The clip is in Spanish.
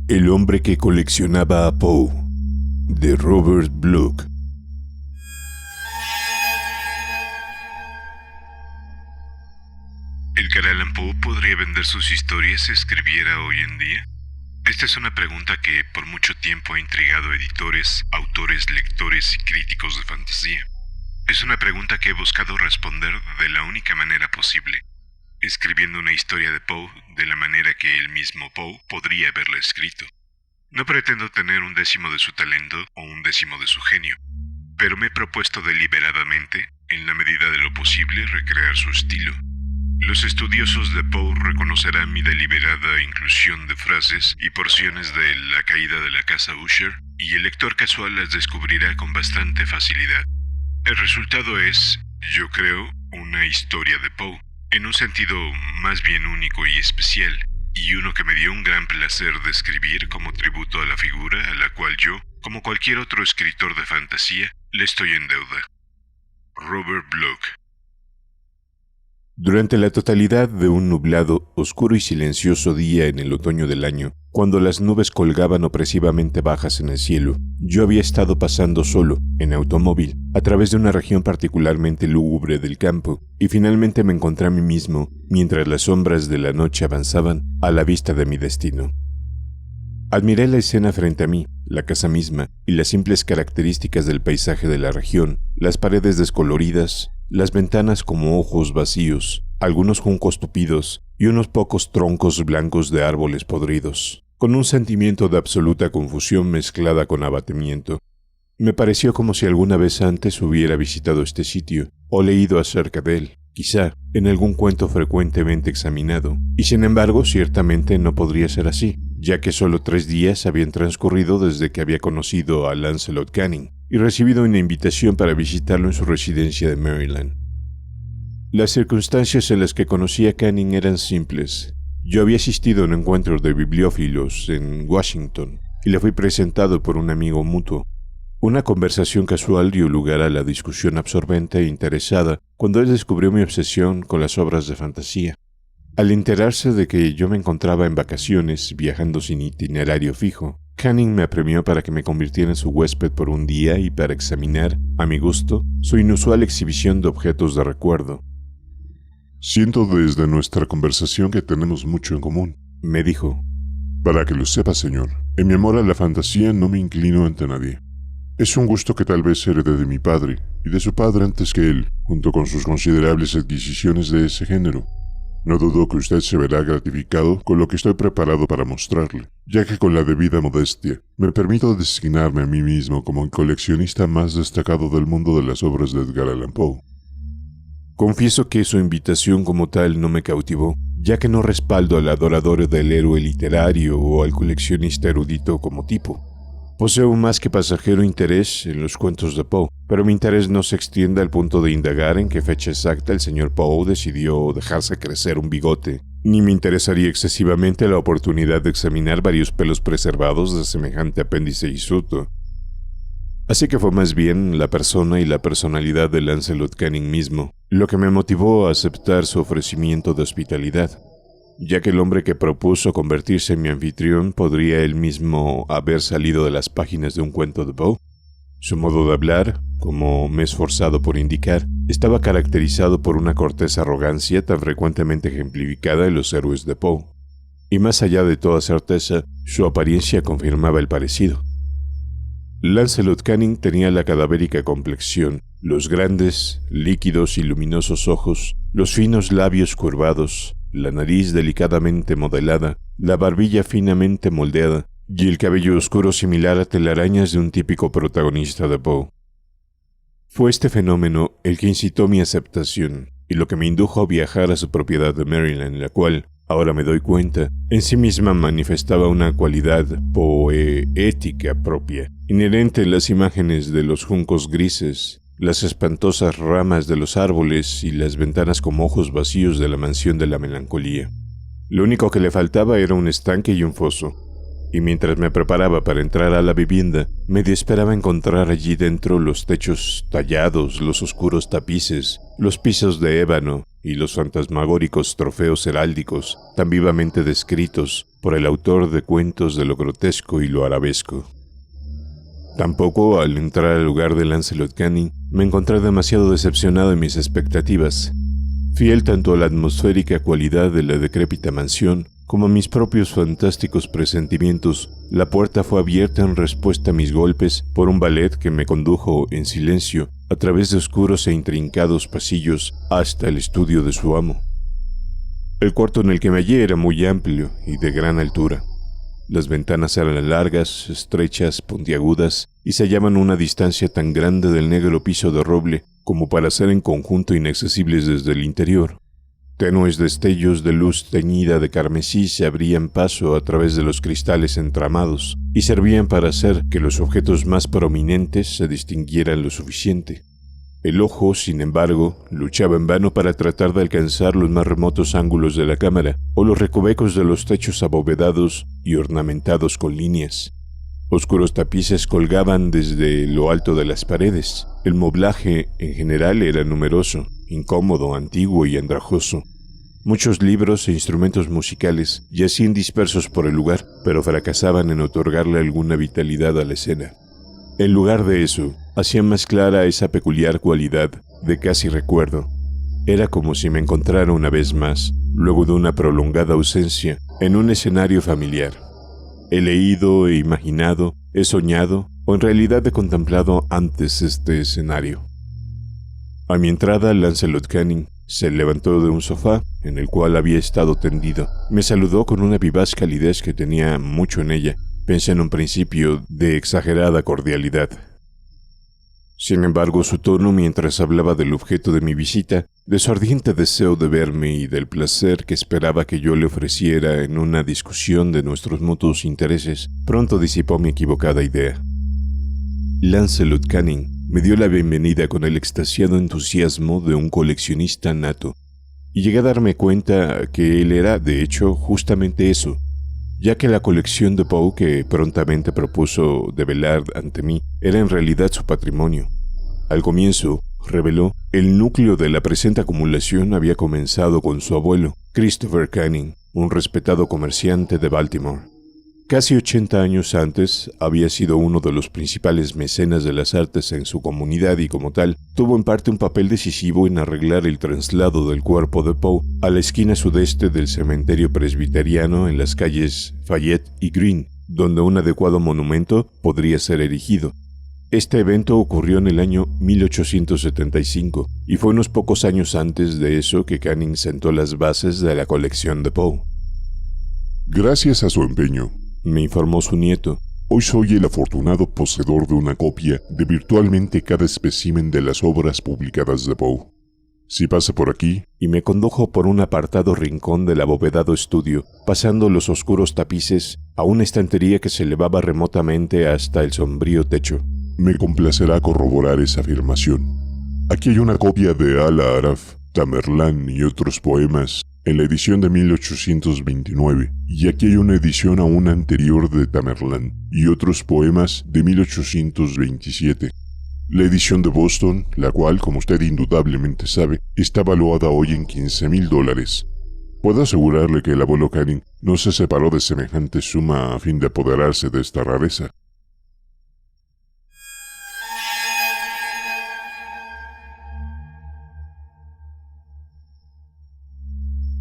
El hombre que coleccionaba a Poe, de Robert Bloch. ¿Edgar Allan Poe podría vender sus historias si escribiera hoy en día? Esta es una pregunta que por mucho tiempo ha intrigado a editores, autores, lectores y críticos de fantasía. Es una pregunta que he buscado responder de la única manera posible, escribiendo una historia de Poe de la manera que el mismo Poe podría haberla escrito. No pretendo tener un décimo de su talento o un décimo de su genio, pero me he propuesto deliberadamente, en la medida de lo posible, recrear su estilo. Los estudiosos de Poe reconocerán mi deliberada inclusión de frases y porciones de La caída de la casa Usher, y el lector casual las descubrirá con bastante facilidad. El resultado es, yo creo, una historia de Poe, en un sentido más bien único y especial, y uno que me dio un gran placer de escribir como tributo a la figura a la cual yo, como cualquier otro escritor de fantasía, le estoy en deuda. Robert Bloch. Durante la totalidad de un nublado, oscuro y silencioso día en el otoño del año, cuando las nubes colgaban opresivamente bajas en el cielo, yo había estado pasando solo, en automóvil, a través de una región particularmente lúgubre del campo, y finalmente me encontré a mí mismo, mientras las sombras de la noche avanzaban, a la vista de mi destino. Admiré la escena frente a mí, la casa misma, y las simples características del paisaje de la región, las paredes descoloridas, las ventanas como ojos vacíos, algunos juncos tupidos y unos pocos troncos blancos de árboles podridos, con un sentimiento de absoluta confusión mezclada con abatimiento. Me pareció como si alguna vez antes hubiera visitado este sitio, o leído acerca de él, quizá en algún cuento frecuentemente examinado, y sin embargo ciertamente no podría ser así, ya que solo 3 días habían transcurrido desde que había conocido a Lancelot Canning y recibido una invitación para visitarlo en su residencia de Maryland. Las circunstancias en las que conocí a Canning eran simples. Yo había asistido a un encuentro de bibliófilos en Washington y le fui presentado por un amigo mutuo. Una conversación casual dio lugar a la discusión absorbente e interesada cuando él descubrió mi obsesión con las obras de fantasía. Al enterarse de que yo me encontraba en vacaciones, viajando sin itinerario fijo, Canning me apremió para que me convirtiera en su huésped por un día y para examinar, a mi gusto, su inusual exhibición de objetos de recuerdo. «Siento desde nuestra conversación que tenemos mucho en común», me dijo. «Para que lo sepa, señor, en mi amor a la fantasía no me inclino ante nadie. Es un gusto que tal vez heredé de mi padre, y de su padre antes que él, junto con sus considerables adquisiciones de ese género. No dudo que usted se verá gratificado con lo que estoy preparado para mostrarle, ya que con la debida modestia me permito designarme a mí mismo como el coleccionista más destacado del mundo de las obras de Edgar Allan Poe». Confieso que su invitación como tal no me cautivó, ya que no respaldo al adorador del héroe literario o al coleccionista erudito como tipo. Poseo un más que pasajero interés en los cuentos de Poe, pero mi interés no se extiende al punto de indagar en qué fecha exacta el señor Poe decidió dejarse crecer un bigote, ni me interesaría excesivamente la oportunidad de examinar varios pelos preservados de semejante apéndice hirsuto. Así que fue más bien la persona y la personalidad de Lancelot Canning mismo lo que me motivó a aceptar su ofrecimiento de hospitalidad, ya que el hombre que propuso convertirse en mi anfitrión podría él mismo haber salido de las páginas de un cuento de Poe. Su modo de hablar, como me he esforzado por indicar, estaba caracterizado por una cortés arrogancia tan frecuentemente ejemplificada en los héroes de Poe, y más allá de toda certeza, su apariencia confirmaba el parecido. Lancelot Canning tenía la cadavérica complexión, los grandes, líquidos y luminosos ojos, los finos labios curvados, la nariz delicadamente modelada, la barbilla finamente moldeada y el cabello oscuro similar a telarañas de un típico protagonista de Poe. Fue este fenómeno el que incitó mi aceptación y lo que me indujo a viajar a su propiedad de Maryland, la cual, ahora me doy cuenta, en sí misma manifestaba una cualidad poética propia, inherente en las imágenes de los juncos grises, las espantosas ramas de los árboles y las ventanas como ojos vacíos de la mansión de la melancolía. Lo único que le faltaba era un estanque y un foso, y mientras me preparaba para entrar a la vivienda, medio esperaba encontrar allí dentro los techos tallados, los oscuros tapices, los pisos de ébano y los fantasmagóricos trofeos heráldicos tan vivamente descritos por el autor de cuentos de lo grotesco y lo arabesco. Tampoco, al entrar al lugar de Lancelot Canning, me encontré demasiado decepcionado en mis expectativas. Fiel tanto a la atmosférica cualidad de la decrépita mansión como a mis propios fantásticos presentimientos, la puerta fue abierta en respuesta a mis golpes por un valet que me condujo en silencio a través de oscuros e intrincados pasillos hasta el estudio de su amo. El cuarto en el que me hallé era muy amplio y de gran altura. Las ventanas eran largas, estrechas, puntiagudas y se hallaban a una distancia tan grande del negro piso de roble como para ser en conjunto inaccesibles desde el interior. Tenues destellos de luz teñida de carmesí se abrían paso a través de los cristales entramados y servían para hacer que los objetos más prominentes se distinguieran lo suficiente. El ojo, sin embargo, luchaba en vano para tratar de alcanzar los más remotos ángulos de la cámara o los recovecos de los techos abovedados y ornamentados con líneas. Oscuros tapices colgaban desde lo alto de las paredes. El moblaje, en general, era numeroso, incómodo, antiguo y andrajoso. Muchos libros e instrumentos musicales yacían dispersos por el lugar, pero fracasaban en otorgarle alguna vitalidad a la escena. En lugar de eso, hacían más clara esa peculiar cualidad de casi recuerdo. Era como si me encontrara una vez más, luego de una prolongada ausencia, en un escenario familiar. He leído, he imaginado, he soñado, o en realidad he contemplado antes este escenario. A mi entrada, Lancelot Canning se levantó de un sofá en el cual había estado tendido. Me saludó con una vivaz calidez que tenía mucho en ella. Pensé en un principio de exagerada cordialidad. Sin embargo, su tono mientras hablaba del objeto de mi visita, de su ardiente deseo de verme y del placer que esperaba que yo le ofreciera en una discusión de nuestros mutuos intereses, pronto disipó mi equivocada idea. Lancelot Canning me dio la bienvenida con el extasiado entusiasmo de un coleccionista nato, y llegué a darme cuenta que él era, de hecho, justamente eso, ya que la colección de Poe que prontamente propuso develar ante mí era en realidad su patrimonio. Al comienzo, reveló, el núcleo de la presente acumulación había comenzado con su abuelo, Christopher Canning, un respetado comerciante de Baltimore. Casi 80 años antes, había sido uno de los principales mecenas de las artes en su comunidad y como tal, tuvo en parte un papel decisivo en arreglar el traslado del cuerpo de Poe a la esquina sudeste del cementerio presbiteriano en las calles Fayette y Green, donde un adecuado monumento podría ser erigido. Este evento ocurrió en el año 1875 y fue unos pocos años antes de eso que Canning sentó las bases de la colección de Poe. Gracias a su empeño, me informó su nieto, hoy soy el afortunado poseedor de una copia de virtualmente cada espécimen de las obras publicadas de Poe. Si pasa por aquí, y me condujo por un apartado rincón del abovedado estudio, pasando los oscuros tapices a una estantería que se elevaba remotamente hasta el sombrío techo. Me complacerá corroborar esa afirmación. Aquí hay una copia de Al-Aaraf, Tamerlán y otros poemas en la edición de 1829, y aquí hay una edición aún anterior de Tamerlán y otros poemas de 1827. La edición de Boston, la cual, como usted indudablemente sabe, está valuada hoy en $15,000. Puedo asegurarle que el abuelo Canning no se separó de semejante suma a fin de apoderarse de esta rareza.